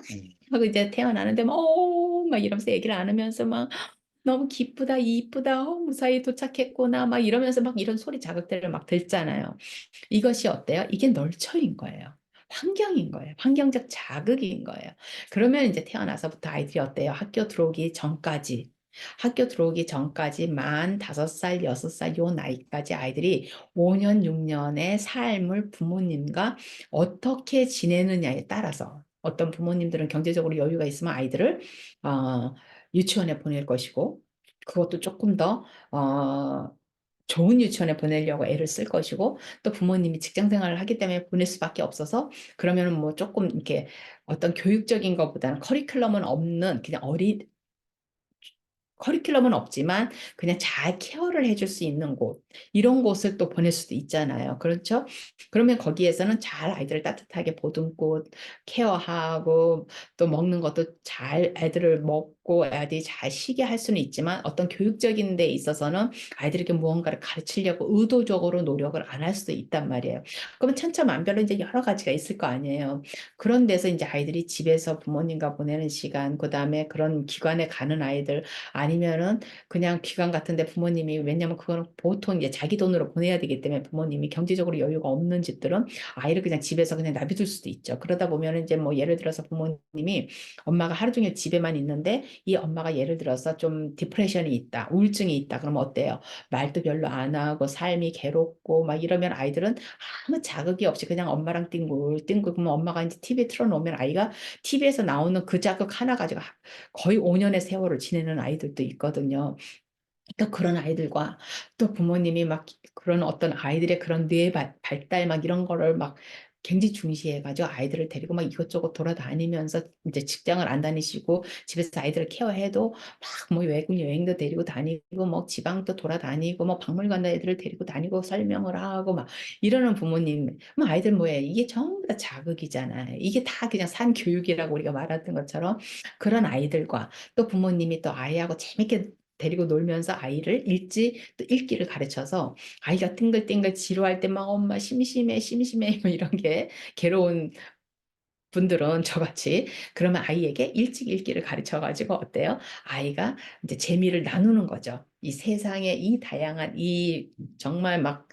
하고 이제 태어나는데 막 이러면서 얘기를 안으면서 막 너무 기쁘다, 이쁘다, 무사히 도착했구나, 막 이러면서 막 이런 소리 자극들을 막 듣잖아요. 이것이 어때요? 이게 널처인 거예요. 환경인 거예요. 환경적 자극인 거예요. 그러면 이제 태어나서부터 아이들이 어때요? 학교 들어오기 전까지 만 5살, 6살 요 나이까지 아이들이 5년, 6년의 삶을 부모님과 어떻게 지내느냐에 따라서 어떤 부모님들은 경제적으로 여유가 있으면 아이들을 어, 유치원에 보낼 것이고 그것도 조금 더 좋은 유치원에 보내려고 애를 쓸 것이고 또 부모님이 직장 생활을 하기 때문에 보낼 수밖에 없어서 그러면은 뭐 조금 이렇게 어떤 교육적인 것보다는 커리큘럼은 없는 그냥 커리큘럼은 없지만 그냥 잘 케어를 해줄 수 있는 곳, 이런 곳을 또 보낼 수도 있잖아요. 그렇죠? 그러면 거기에서는 잘 아이들을 따뜻하게 보듬고 케어하고 또 먹는 것도 잘 애들을 먹고 애들이 잘 쉬게 할 수는 있지만 어떤 교육적인 데 있어서는 아이들에게 무언가를 가르치려고 의도적으로 노력을 안 할 수도 있단 말이에요. 그러면 천차만별로 이제 여러 가지가 있을 거 아니에요. 그런 데서 이제 아이들이 집에서 부모님과 보내는 시간, 그다음에 그런 기관에 가는 아이들 아니면은 그냥 기관 같은데 부모님이 왜냐면 그거는 보통 이제 자기 돈으로 보내야 되기 때문에 부모님이 경제적으로 여유가 없는 집들은 아이를 그냥 집에서 그냥 놔둬둘 수도 있죠. 그러다 보면 이제 뭐 예를 들어서 부모님이 엄마가 하루 종일 집에만 있는데 이 엄마가 예를 들어서 좀 디프레션이 있다, 우울증이 있다. 그러면 어때요? 말도 별로 안 하고 삶이 괴롭고 막 이러면 아이들은 아무 자극이 없이 그냥 엄마랑 띵글띵글 그러면 엄마가 이제 TV 틀어놓으면 아이가 TV에서 나오는 그 자극 하나 가지고 거의 5년의 세월을 지내는 아이들도 있거든요. 또 그런 아이들과 또 부모님이 막 그런 어떤 아이들의 그런 뇌 발달 막 이런 거를 막 굉장히 중시해가지고 아이들을 데리고 막 이것저것 돌아다니면서 이제 직장을 안 다니시고 집에서 아이들을 케어해도 막 뭐 외국 여행도 데리고 다니고 뭐 지방도 돌아다니고 뭐 박물관 애들을 데리고 다니고 설명을 하고 막 이러는 부모님, 뭐 아이들 뭐예요? 이게 전부 다 자극이잖아요. 이게 다 그냥 산 교육이라고 우리가 말했던 것처럼 그런 아이들과 또 부모님이 또 아이하고 재밌게 데리고 놀면서 아이를 또 읽기를 가르쳐서 아이가 띵글띵글 지루할 때 막 엄마 심심해 뭐 이런 게 괴로운 분들은 저같이 그러면 아이에게 일찍 읽기를 가르쳐 가지고 어때요? 아이가 이제 재미를 나누는 거죠. 이 세상에 이 다양한 이 정말 막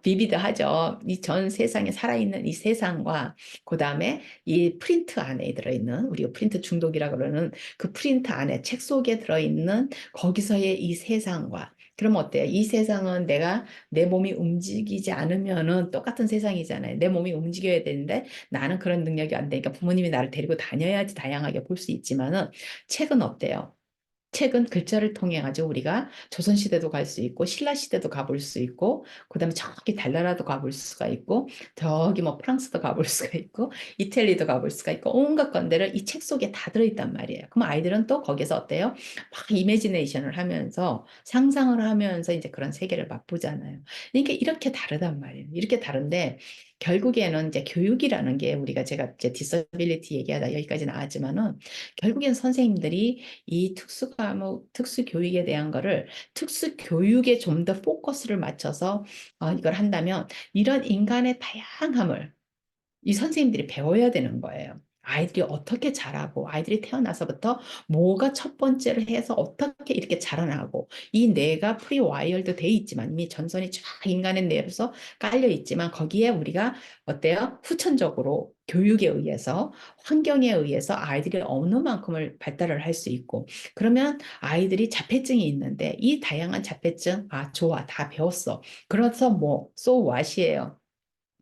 비비드하죠. 이 전 세상에 살아있는 이 세상과 그다음에 이 프린트 안에 들어있는 우리가 프린트 중독이라 그러는 그 프린트 안에 책 속에 들어있는 거기서의 이 세상과 그럼 어때요? 이 세상은 내 몸이 움직이지 않으면은 똑같은 세상이잖아요. 내 몸이 움직여야 되는데 나는 그런 능력이 안 되니까 부모님이 나를 데리고 다녀야지 다양하게 볼 수 있지만은 책은 어때요? 책은 글자를 통해 가지고 우리가 조선시대도 갈 수 있고 신라시대도 가볼 수 있고 그다음에 저기 달나라도 가볼 수가 있고 저기 뭐 프랑스도 가볼 수가 있고 이태리도 가볼 수가 있고 온갖 건데를 이 책 속에 다 들어있단 말이에요. 그럼 아이들은 또 거기서 어때요? 막 이미지네이션을 하면서 상상을 하면서 이제 그런 세계를 맛보잖아요. 그러니까 이렇게 다르단 말이에요. 이렇게 다른데 결국에는 이제 교육이라는 게 우리가 제가 이제 디서빌리티 얘기하다 여기까지 나왔지만은 결국엔 선생님들이 이 특수 과목, 특수 교육에 대한 거를 특수 교육에 좀 더 포커스를 맞춰서 이걸 한다면 이런 인간의 다양함을 이 선생님들이 배워야 되는 거예요. 아이들이 어떻게 자라고 아이들이 태어나서부터 뭐가 첫 번째를 해서 어떻게 이렇게 자라나고 이 뇌가 프리와이어드 돼 있지만 이미 전선이 쫙 인간의 뇌로서 깔려 있지만 거기에 우리가 어때요? 후천적으로 교육에 의해서 환경에 의해서 아이들이 어느 만큼을 발달을 할 수 있고 그러면 아이들이 자폐증이 있는데 이 다양한 자폐증 아 좋아 다 배웠어. 그래서 뭐 so what이에요.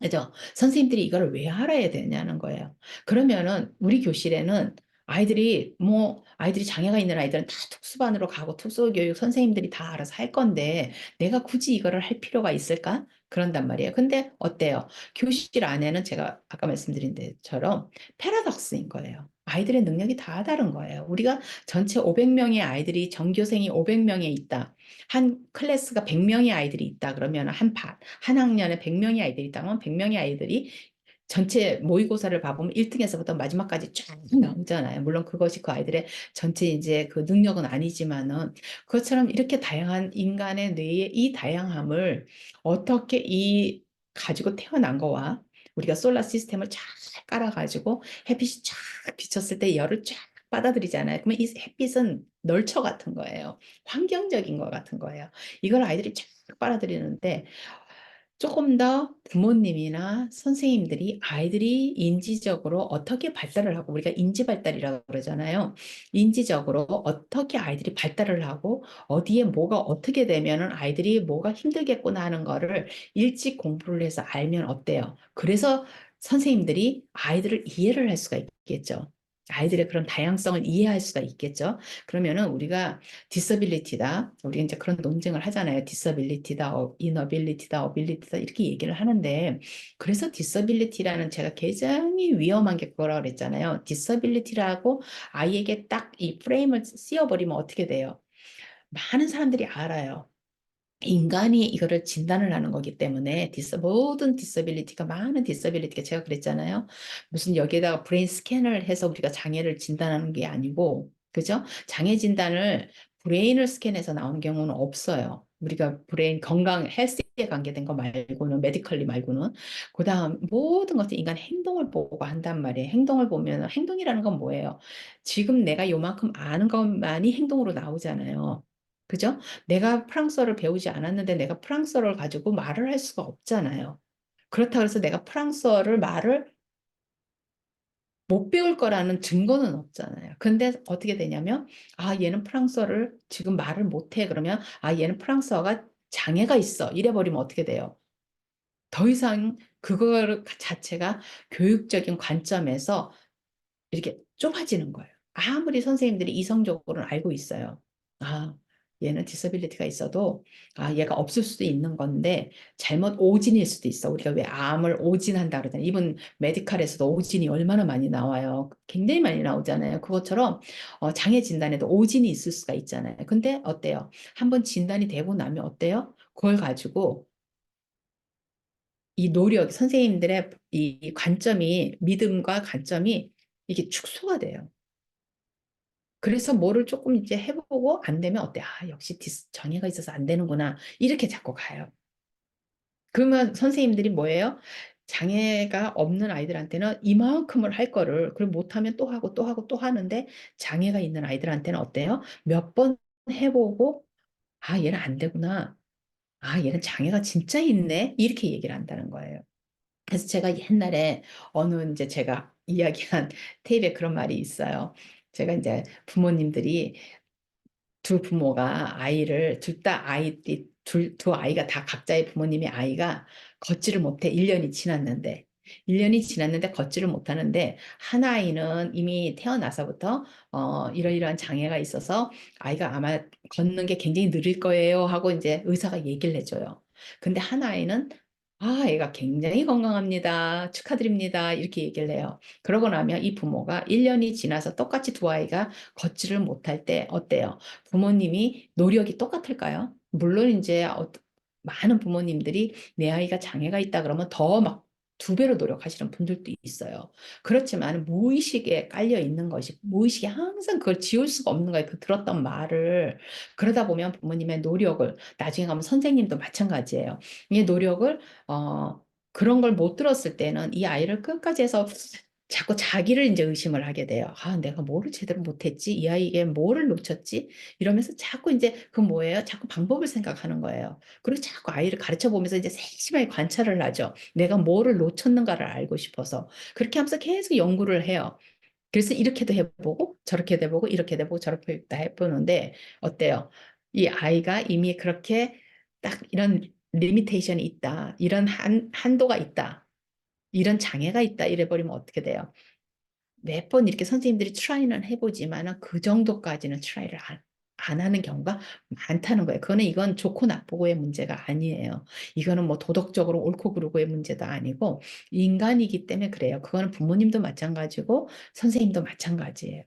그죠? 선생님들이 이걸 왜 알아야 되냐는 거예요. 그러면은 우리 교실에는 아이들이 장애가 있는 아이들은 다 특수반으로 가고 특수교육 선생님들이 다 알아서 할 건데 내가 굳이 이거를 할 필요가 있을까? 그런단 말이에요. 근데 어때요? 교실 안에는 제가 아까 말씀드린 데처럼 패러독스인 거예요. 아이들의 능력이 다 다른 거예요. 우리가 전체 500명의 아이들이 전교생이 500명에 있다. 한 클래스가 100명의 아이들이 있다 그러면 한 학년에 100명의 아이들이 있다면 100명의 아이들이 전체 모의고사를 봐보면 1등에서부터 마지막까지 쫙 나오잖아요. 물론 그것이 그 아이들의 전체 이제 그 능력은 아니지만은 그것처럼 이렇게 다양한 인간의 뇌의 이 다양함을 어떻게 이 가지고 태어난 거와 우리가 솔라 시스템을 잘 깔아가지고 햇빛이 쫙 비쳤을 때 열을 쫙 받아들이잖아요. 그러면 이 햇빛은 널처 같은 거예요. 환경적인 것 같은 거예요. 이걸 아이들이 쫙 빨아들이는데 조금 더 부모님이나 선생님들이 아이들이 인지적으로 어떻게 발달을 하고 우리가 인지 발달이라고 그러잖아요. 인지적으로 어떻게 아이들이 발달을 하고 어디에 뭐가 어떻게 되면은 아이들이 뭐가 힘들겠구나 하는 거를 일찍 공부를 해서 알면 어때요? 그래서 선생님들이 아이들을 이해를 할 수가 있겠죠. 아이들의 그런 다양성을 이해할 수가 있겠죠. 그러면은 우리가 디서빌리티다. 우리 이제 그런 논쟁을 하잖아요. 디서빌리티다, 이너빌리티다, 어빌리티다 이렇게 얘기를 하는데 그래서 디서빌리티라는 제가 굉장히 위험한 게 그거라고 그랬잖아요. 디서빌리티라고 아이에게 딱 이 프레임을 씌워버리면 어떻게 돼요? 많은 사람들이 알아요. 인간이 이거를 진단을 하는 거기 때문에 모든 디서빌리티가 많은 디서빌리티가 제가 그랬잖아요. 무슨 여기에다가 브레인 스캔을 해서 우리가 장애를 진단하는 게 아니고 그죠? 장애 진단을 브레인을 스캔해서 나오는 경우는 없어요. 우리가 브레인 건강 헬스에 관계된 거 말고는 메디컬리 말고는 그다음 모든 것을 인간 행동을 보고 한단 말이에요. 행동을 보면 행동이라는 건 뭐예요? 지금 내가 요만큼 아는 것만이 행동으로 나오잖아요. 그죠? 내가 프랑스어를 배우지 않았는데 내가 프랑스어를 가지고 말을 할 수가 없잖아요. 그렇다고 해서 내가 프랑스어를 말을 못 배울 거라는 증거는 없잖아요. 근데 어떻게 되냐면, 아, 얘는 프랑스어를 지금 말을 못해. 그러면, 아, 얘는 프랑스어가 장애가 있어. 이래버리면 어떻게 돼요? 더 이상 그거 자체가 교육적인 관점에서 이렇게 좁아지는 거예요. 아무리 선생님들이 이성적으로는 알고 있어요. 아, 얘는 디서빌리티가 있어도 얘가 없을 수도 있는 건데 잘못 오진일 수도 있어. 우리가 왜 암을 오진한다 그러잖아요. 이분 메디칼에서도 오진이 얼마나 많이 나와요. 굉장히 많이 나오잖아요. 그것처럼 장애 진단에도 오진이 있을 수가 있잖아요. 근데 어때요? 한번 진단이 되고 나면 어때요? 그걸 가지고 이 노력, 선생님들의 이 관점이 믿음과 관점이 이게 축소가 돼요. 그래서 뭐를 조금 이제 해보고 안 되면 어때? 아, 역시 정의가 있어서 안 되는구나. 이렇게 자꾸 가요. 그러면 선생님들이 뭐예요? 장애가 없는 아이들한테는 이만큼을 할 거를, 그리고 못하면 또 하고 또 하고 또 하는데 장애가 있는 아이들한테는 어때요? 몇 번 해보고, 아, 얘는 안 되구나. 아, 얘는 장애가 진짜 있네. 이렇게 얘기를 한다는 거예요. 그래서 제가 옛날에 어느 이제 제가 이야기한 테이프에 그런 말이 있어요. 제가 이제 부모님들이 두 부모가 아이를 두 아이가 다 각자의 부모님의 아이가 걷지를 못해 1년이 지났는데 1년이 지났는데 걷지를 못하는데 한 아이는 이미 태어나서부터 이러이러한 장애가 있어서 아이가 아마 걷는 게 굉장히 느릴 거예요 하고 이제 의사가 얘기를 해줘요. 근데 한 아이는 애가 굉장히 건강합니다. 축하드립니다. 이렇게 얘기를 해요. 그러고 나면 이 부모가 1년이 지나서 똑같이 두 아이가 걷지를 못할 때 어때요? 부모님이 노력이 똑같을까요? 물론 이제 많은 부모님들이 내 아이가 장애가 있다 그러면 더 막 두 배로 노력하시는 분들도 있어요. 그렇지만 무의식에 깔려 있는 것이 무의식에 항상 그걸 지울 수가 없는 거예요. 그 들었던 말을 그러다 보면 부모님의 노력을 나중에 가면 선생님도 마찬가지예요. 이 노력을 그런 걸 못 들었을 때는 이 아이를 끝까지 해서 자꾸 자기를 이제 의심을 하게 돼요. 아, 내가 뭐를 제대로 못했지? 이 아이에게 뭐를 놓쳤지? 이러면서 자꾸 이제 그 뭐예요? 자꾸 방법을 생각하는 거예요. 그리고 자꾸 아이를 가르쳐 보면서 이제 세심하게 관찰을 하죠. 내가 뭐를 놓쳤는가를 알고 싶어서. 그렇게 하면서 계속 연구를 해요. 그래서 이렇게도 해보고 저렇게도 해보고 이렇게도 해보고 저렇게도 해보는데 어때요? 이 아이가 이미 그렇게 딱 이런 리미테이션이 있다. 이런 한도가 있다. 이런 장애가 있다. 이래버리면 어떻게 돼요? 몇 번 이렇게 선생님들이 트라이는 해보지만 그 정도까지는 트라이를 안 하는 경우가 많다는 거예요. 이건 좋고 나쁘고의 문제가 아니에요. 이거는 뭐 도덕적으로 옳고 그르고의 문제도 아니고 인간이기 때문에 그래요. 그거는 부모님도 마찬가지고 선생님도 마찬가지예요.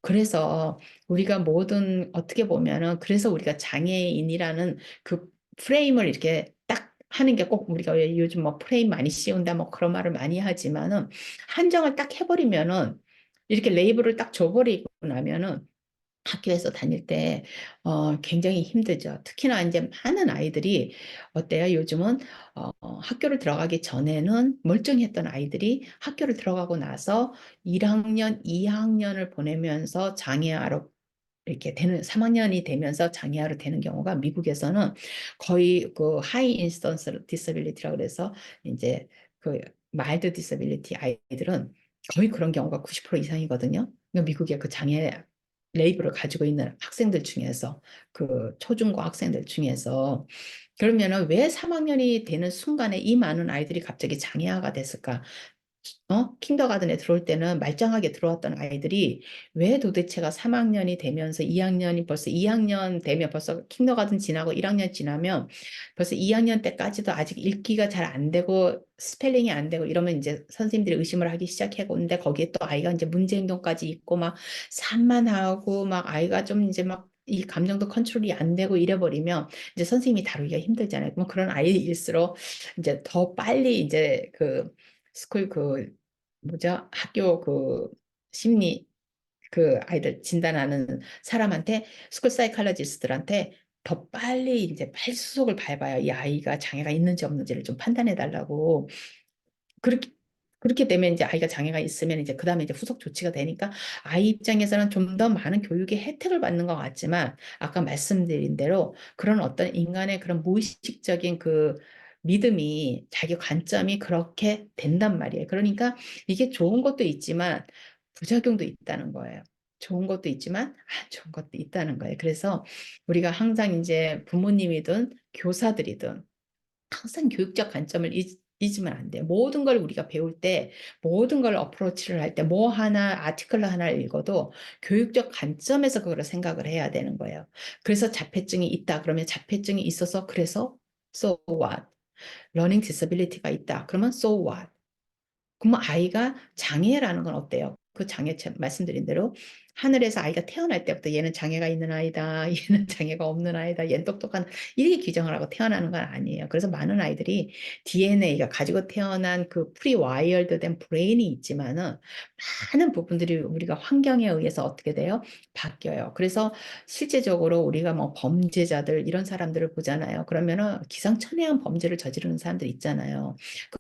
그래서 우리가 모든 어떻게 보면은 그래서 우리가 장애인이라는 그 프레임을 이렇게 딱 하는 게 꼭 우리가 왜 요즘 뭐 프레임 많이 씌운다 뭐 그런 말을 많이 하지만은 한정을 딱 해버리면은 이렇게 레이블을 딱 줘버리고 나면은 학교에서 다닐 때 굉장히 힘들죠. 특히나 이제 많은 아이들이 어때요? 요즘은 학교를 들어가기 전에는 멀쩡했던 아이들이 학교를 들어가고 나서 1학년, 2학년을 보내면서 장애아로 이렇게 되는 3학년이 되면서 장애아로 되는 경우가 미국에서는 거의 그 하이 인스턴스 디서빌리티라고 그래서 이제 그 마일드 디서빌리티 아이들은 거의 그런 경우가 90% 이상이거든요. 그러니까 미국의 그 장애 레이블을 가지고 있는 학생들 중에서 그 초중고 학생들 중에서 그러면은 왜 3학년이 되는 순간에 이 많은 아이들이 갑자기 장애아가 됐을까? 킨더가든에 들어올 때는 말짱하게 들어왔던 아이들이 왜 도대체가 3학년이 되면서 2학년이 벌써 2학년 되면 벌써 킨더가든 지나고 1학년 지나면 벌써 2학년 때까지도 아직 읽기가 잘 안 되고 스펠링이 안 되고 이러면 이제 선생님들이 의심을 하기 시작하고 있는데 거기에 또 아이가 이제 문제 행동까지 있고 막 산만하고 막 아이가 좀 이제 막 이 감정도 컨트롤이 안 되고 이래버리면 이제 선생님이 다루기가 힘들잖아요. 그럼 그런 아이일수록 이제 더 빨리 이제 그 스쿨 그 뭐죠? 학교 그 심리 그 아이들 진단하는 사람한테 스쿨 사이칼로지스트들한테 더 빨리 이제 발수속을 밟아요. 이 아이가 장애가 있는지 없는지를 좀 판단해 달라고. 그렇게 그렇게 되면 이제 아이가 장애가 있으면 이제 그다음에 이제 후속 조치가 되니까 아이 입장에서는 좀 더 많은 교육의 혜택을 받는 것 같지만 아까 말씀드린 대로 그런 어떤 인간의 그런 무의식적인 그 믿음이 자기 관점이 그렇게 된단 말이에요. 그러니까 이게 좋은 것도 있지만 부작용도 있다는 거예요. 좋은 것도 있지만 안 좋은 것도 있다는 거예요. 그래서 우리가 항상 이제 부모님이든 교사들이든 항상 교육적 관점을 잊으면 안 돼요. 모든 걸 우리가 배울 때, 모든 걸 어프로치를 할 때, 뭐 하나, 아티클 하나를 읽어도 교육적 관점에서 그걸 생각을 해야 되는 거예요. 그래서 자폐증이 있다. 그러면 자폐증이 있어서 그래서 so what? 러닝 디서빌리티가 있다. 그러면 so what? 그러면 아이가 장애라는 건 어때요? 그 장애 말씀드린 대로 하늘에서 아이가 태어날 때부터 얘는 장애가 있는 아이다, 얘는 장애가 없는 아이다, 얘는 똑똑한 이렇게 규정을 하고 태어나는 건 아니에요. 그래서 많은 아이들이 DNA가 가지고 태어난 그 프리와이어드된 브레인이 있지만은 많은 부분들이 우리가 환경에 의해서 어떻게 돼요? 바뀌어요. 그래서 실제적으로 우리가 뭐 범죄자들 이런 사람들을 보잖아요. 그러면은 기상천외한 범죄를 저지르는 사람들 있잖아요.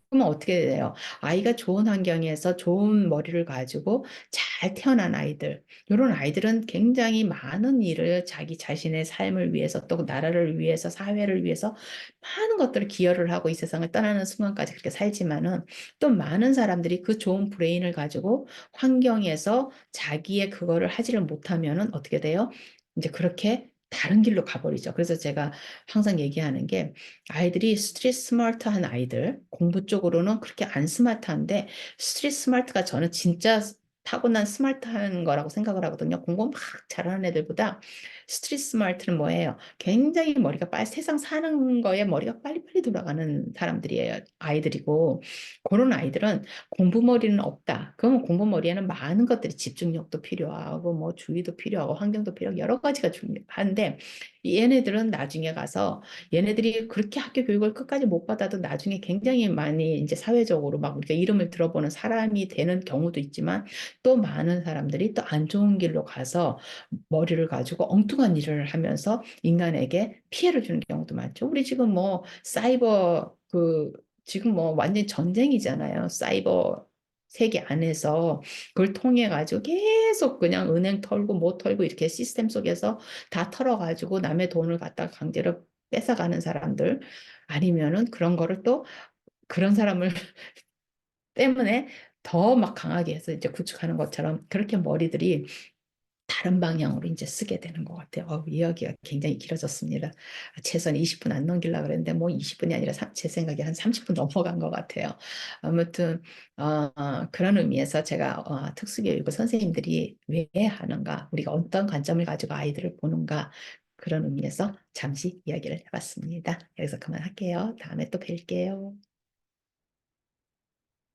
그러면 어떻게 돼요? 아이가 좋은 환경에서 좋은 머리를 가지고 잘 태어난 아이들, 이런 아이들은 굉장히 많은 일을 자기 자신의 삶을 위해서 또 나라를 위해서 사회를 위해서 많은 것들을 기여를 하고 이 세상을 떠나는 순간까지 그렇게 살지만은 또 많은 사람들이 그 좋은 브레인을 가지고 환경에서 자기의 그거를 하지를 못하면은 어떻게 돼요? 이제 그렇게 다른 길로 가버리죠. 그래서 제가 항상 얘기하는 게 아이들이 스트리트 스마트한 아이들, 공부 쪽으로는 그렇게 안 스마트한데 스트리트 스마트가 저는 진짜 타고난 스마트한 거라고 생각을 하거든요. 공부 막 잘하는 애들보다 스트리트 스마트는 뭐예요? 굉장히 머리가 빨리 세상 사는 거에 머리가 빨리빨리 돌아가는 사람들이에요. 아이들이고 그런 아이들은 공부 머리는 없다. 그러면 공부 머리에는 많은 것들이 집중력도 필요하고 뭐 주의도 필요하고 환경도 필요하고 여러 가지가 중요한데 얘네들은 나중에 가서 얘네들이 그렇게 학교 교육을 끝까지 못 받아도 나중에 굉장히 많이 이제 사회적으로 막 우리가 이름을 들어보는 사람이 되는 경우도 있지만 또 많은 사람들이 또 안 좋은 길로 가서 머리를 가지고 엉뚱한 일을 하면서 인간에게 피해를 주는 경우도 많죠. 우리 지금 뭐 사이버 그 지금 뭐 완전 전쟁이잖아요. 세계 안에서 그걸 통해 가지고 계속 그냥 은행 털고 뭐 털고 이렇게 시스템 속에서 다 털어 가지고 남의 돈을 갖다가 강제로 뺏어가는 사람들, 아니면은 그런 거를 또 그런 사람을 때문에 더 막 강하게 해서 이제 구축하는 것처럼 그렇게 머리들이 다른 방향으로 이제 쓰게 되는 것 같아요. 이야기가 굉장히 길어졌습니다. 최소한 20분 안 넘기려고 그랬는데 뭐 20분이 아니라 제 생각에 한 30분 넘어간 것 같아요. 아무튼 그런 의미에서 제가 특수교육을 선생님들이 왜 하는가, 우리가 어떤 관점을 가지고 아이들을 보는가, 그런 의미에서 잠시 이야기를 해봤습니다. 여기서 그만할게요. 다음에 또 뵐게요.